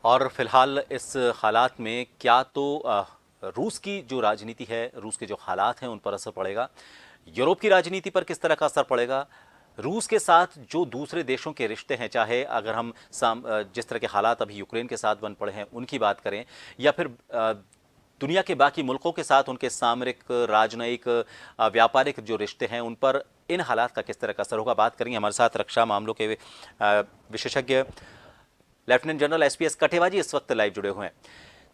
और फिलहाल इस हालात में क्या तो रूस की जो राजनीति है, रूस के जो हालात हैं उन पर असर पड़ेगा, यूरोप की राजनीति पर किस तरह का असर पड़ेगा, रूस के साथ जो दूसरे देशों के रिश्ते हैं, चाहे अगर हम जिस तरह के हालात अभी यूक्रेन के साथ बन पड़े हैं उनकी बात करें, या फिर दुनिया के बाकी मुल्कों के साथ उनके सामरिक, राजनयिक, व्यापारिक जो रिश्ते हैं उन पर इन हालात का किस तरह का असर होगा, बात करेंगे। हमारे साथ रक्षा मामलों के विशेषज्ञ लेफ्टिनेंट जनरल एसपीएस कठेवा जी इस वक्त लाइव जुड़े हुए हैं।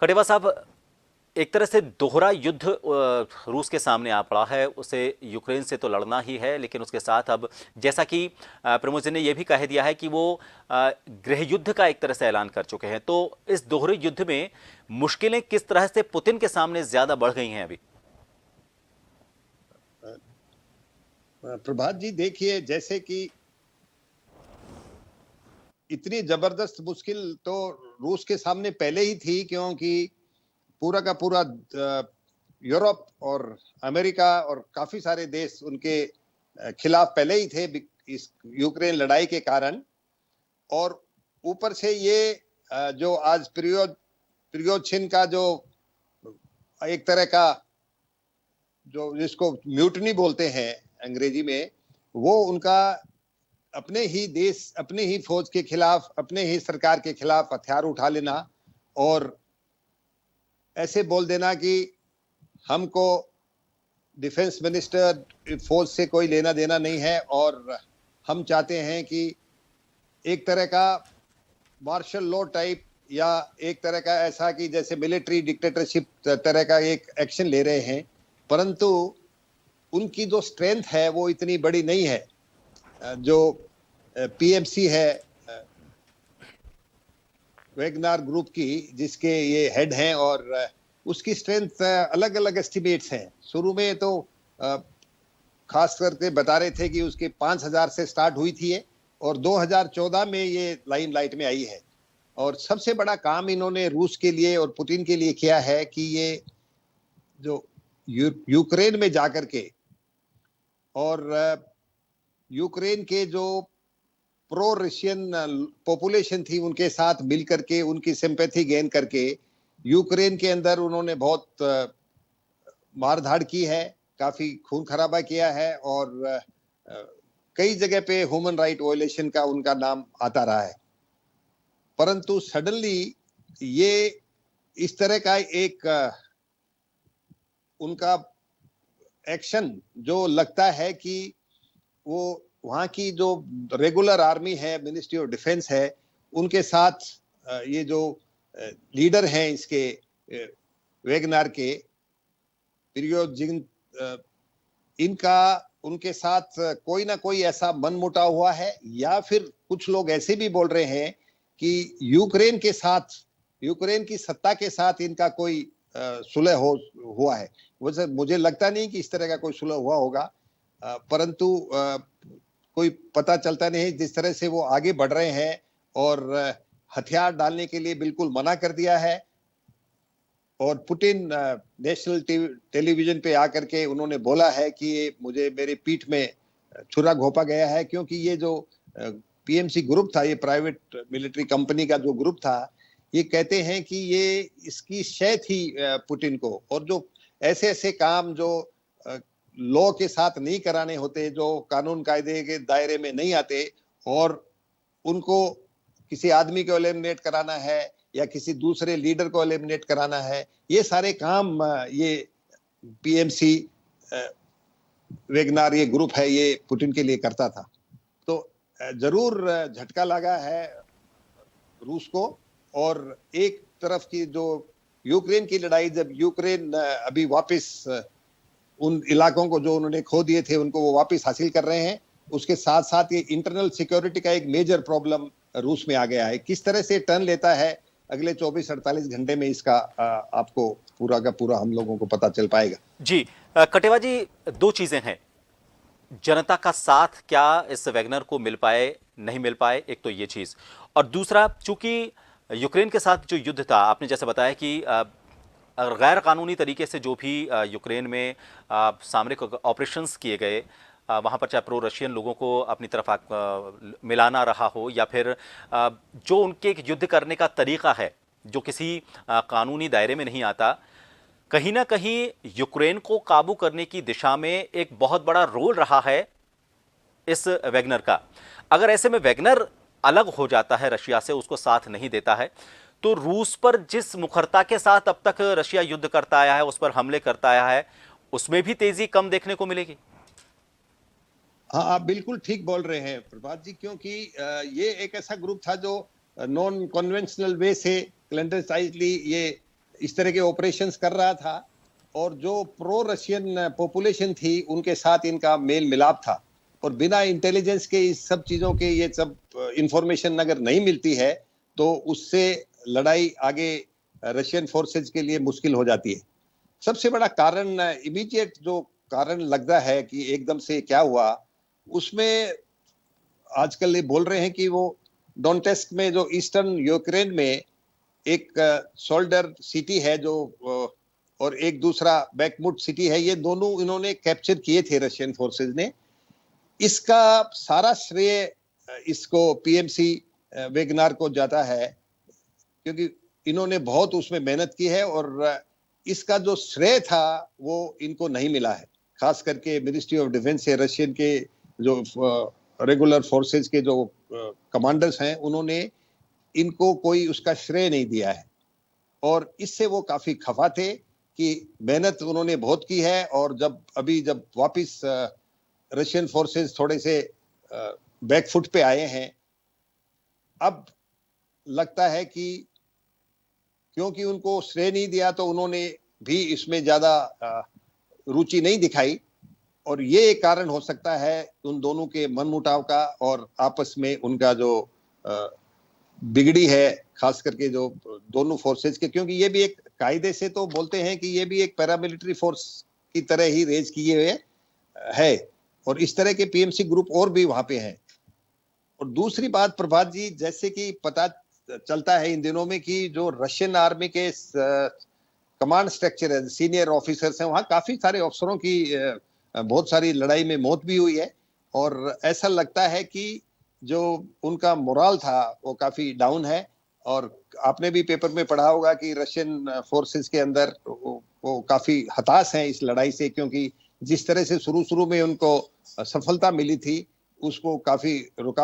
कठेवा साहब, एक तरह से दोहरा युद्ध रूस के सामने आ पड़ा है। उसे यूक्रेन से तो लड़ना ही है, लेकिन उसके साथ अब जैसा कि प्रमोद जी ने यह भी कह दिया है कि वो गृह युद्ध का एक तरह से ऐलान कर चुके हैं, तो इस दोहरे युद्ध में मुश्किलें किस तरह से पुतिन के सामने ज्यादा बढ़ गई हैं अभी? प्रभात जी, देखिए, जैसे कि इतनी जबरदस्त मुश्किल तो रूस के सामने पहले ही थी, क्योंकि पूरा का पूरा यूरोप और अमेरिका और काफी सारे देश उनके खिलाफ पहले ही थे इस यूक्रेन लड़ाई के कारण। और ऊपर से ये जो आज प्रियोचिन का जो एक तरह का जो जिसको म्यूटनी बोलते हैं अंग्रेजी में, वो उनका अपने ही देश, अपने ही फौज के खिलाफ, अपने ही सरकार के खिलाफ हथियार उठा लेना और ऐसे बोल देना कि हमको डिफेंस मिनिस्टर फौज से कोई लेना देना नहीं है और हम चाहते हैं कि एक तरह का मार्शल लॉ टाइप या एक तरह का ऐसा कि जैसे मिलिट्री डिक्टेटरशिप तरह का एक एक्शन ले रहे हैं, परंतु उनकी जो स्ट्रेंथ है वो इतनी बड़ी नहीं है। जो पीएमसी है वेगनार ग्रुप की, जिसके ये हेड हैं, और उसकी स्ट्रेंथ अलग अलग एस्टिमेट्स हैं। शुरू में तो खास करके बता रहे थे कि उसके 5000 से स्टार्ट हुई थी ये, और 2014 में ये लाइमलाइट में आई है। और सबसे बड़ा काम इन्होंने रूस के लिए और पुतिन के लिए किया है कि ये जो यूक्रेन में जाकर के और यूक्रेन के जो प्रो रशियन पॉपुलेशन थी उनके साथ मिलकर के उनकी सिंपैथी गेन करके यूक्रेन के अंदर उन्होंने बहुत मारधाड़ की है, काफी खून खराबा किया है, और कई जगह पे ह्यूमन राइट वायलेशन का उनका नाम आता रहा है। परंतु सडनली ये इस तरह का एक उनका एक्शन जो लगता है कि वो वहां की जो रेगुलर आर्मी है, मिनिस्ट्री ऑफ डिफेंस है, उनके साथ ये जो लीडर हैं इसके वेगनार के प्रियोजिन, इनका उनके साथ कोई ना कोई ऐसा मनमुटाव हुआ है, या फिर कुछ लोग ऐसे भी बोल रहे हैं कि यूक्रेन के साथ, यूक्रेन की सत्ता के साथ इनका कोई सुलह हुआ है। वैसे मुझे लगता नहीं कि इस तरह का कोई सुलह हुआ होगा, परंतु कोई पता चलता नहीं। जिस तरह से वो आगे बढ़ रहे हैं और हथियार डालने के लिए बिल्कुल मना कर दिया है, और पुतिन नेशनल टेलीविजन पे आकर के उन्होंने बोला है कि मुझे मेरे पीठ में छुरा घोंपा गया है, क्योंकि ये जो पीएमसी ग्रुप था, ये प्राइवेट मिलिट्री कंपनी का जो ग्रुप था, ये कहते हैं कि ये इसकी शय थी पुतिन को, और जो ऐसे ऐसे काम जो लॉ के साथ नहीं कराने होते, जो कानून कायदे के दायरे में नहीं आते, और उनको किसी आदमी को एलिमिनेट कराना है या किसी दूसरे लीडर को एलिमिनेट कराना है, ये सारे काम ये पीएमसी वेगनार ये ग्रुप है, ये पुतिन के लिए करता था। तो जरूर झटका लगा है रूस को। और एक तरफ की जो यूक्रेन की लड़ाई, जब यूक्रेन अभी वापस उन इलाकों को जो उन्होंने खो दिए थे उनको वो वापस हासिल कर रहे हैं, उसके साथ साथ ये इंटरनल सिक्योरिटी का एक मेजर प्रॉब्लम रूस में आ गया है। किस तरह से टर्न लेता है अगले 24-48 घंटे में, इसका आपको पूरा का पूरा हम लोगों को पता चल पाएगा। जी कटेवा जी, दो चीजें हैं, जनता का साथ क्या इस वैगनर को मिल पाए नहीं मिल पाए, एक तो ये चीज, और दूसरा चूंकि यूक्रेन के साथ जो युद्ध था, आपने जैसे बताया कि गैर कानूनी तरीके से जो भी यूक्रेन में सामरिक ऑपरेशंस किए गए, वहाँ पर चाहे प्रो रशियन लोगों को अपनी तरफ मिलाना रहा हो, या फिर जो उनके युद्ध करने का तरीका है जो किसी कानूनी दायरे में नहीं आता, कहीं ना कहीं यूक्रेन को काबू करने की दिशा में एक बहुत बड़ा रोल रहा है इस वैगनर का। अगर ऐसे में वैगनर अलग हो जाता है रशिया से, उसको साथ नहीं देता है, तो रूस पर जिस मुखरता के साथ अब तक रशिया युद्ध करता आया है, उस पर हमले करता आया है, उसमें भी तेजी कम देखने को मिलेगी। हाँ, आप बिल्कुल ठीक बोल रहे हैं प्रभात जी, क्योंकि ये एक ऐसा ग्रुप था जो नॉन कन्वेंशनल वे से क्लैंडस्टाइनली ये इस तरह के ऑपरेशंस कर रहा था, और जो प्रो रशियन पॉपुलेशन थी उनके साथ इनका मेल मिलाप था, और बिना इंटेलिजेंस के इस सब चीजों के ये सब इंफॉर्मेशन अगर नहीं मिलती है तो उससे लड़ाई आगे रशियन फोर्सेज के लिए मुश्किल हो जाती है। सबसे बड़ा कारण, इमीडिएट जो कारण लगता है कि एकदम से क्या हुआ, उसमें आजकल ये बोल रहे हैं कि वो डोनेट्स्क में, जो ईस्टर्न यूक्रेन में एक सोल्डर सिटी है जो और एक दूसरा बैकमुट सिटी है, ये दोनों इन्होंने कैप्चर किए थे रशियन फोर्सेज ने। इसका सारा श्रेय इसको पीएमसी वेगनार को जाता है, क्योंकि इन्होंने बहुत उसमें मेहनत की है, और इसका जो श्रेय था वो इनको नहीं मिला है। खास करके मिनिस्ट्री ऑफ डिफेंस से रशियन के जो रेगुलर फोर्सेज के जो कमांडर्स हैं, उन्होंने इनको कोई उसका श्रेय नहीं दिया है, और इससे वो काफी खफा थे कि मेहनत उन्होंने बहुत की है, और जब वापिस रशियन फोर्सेज थोड़े से बैकफुट पे आए हैं, अब लगता है कि क्योंकि उनको श्रेय नहीं दिया तो उन्होंने भी इसमें ज्यादा रुचि नहीं दिखाई, और ये एक कारण हो सकता है उन दोनों के मनमुटाव का और आपस में उनका जो बिगड़ी है, खास करके जो दोनों फोर्सेज के, क्योंकि ये भी एक कायदे से तो बोलते हैं कि ये भी एक पैरामिलिट्री फोर्स की तरह ही रेज किए हुए है, और इस तरह के पीएमसी ग्रुप और भी वहां पे हैं। और दूसरी बात प्रभात जी, जैसे कि पता चलता है इन दिनों में कि जो रशियन आर्मी के कमांड स्ट्रक्चर है, सीनियर ऑफिसर्स हैं, वहां काफी सारे अफसरों की बहुत सारी लड़ाई में मौत भी हुई है, और ऐसा लगता है कि जो उनका मोराल था वो काफी डाउन है। और आपने भी पेपर में पढ़ा होगा कि रशियन फोर्सेस के अंदर वो काफी हताश हैं इस लड़ाई से, क्योंकि जिस तरह से शुरू में उनको सफलता मिली थी, उसको काफी रुका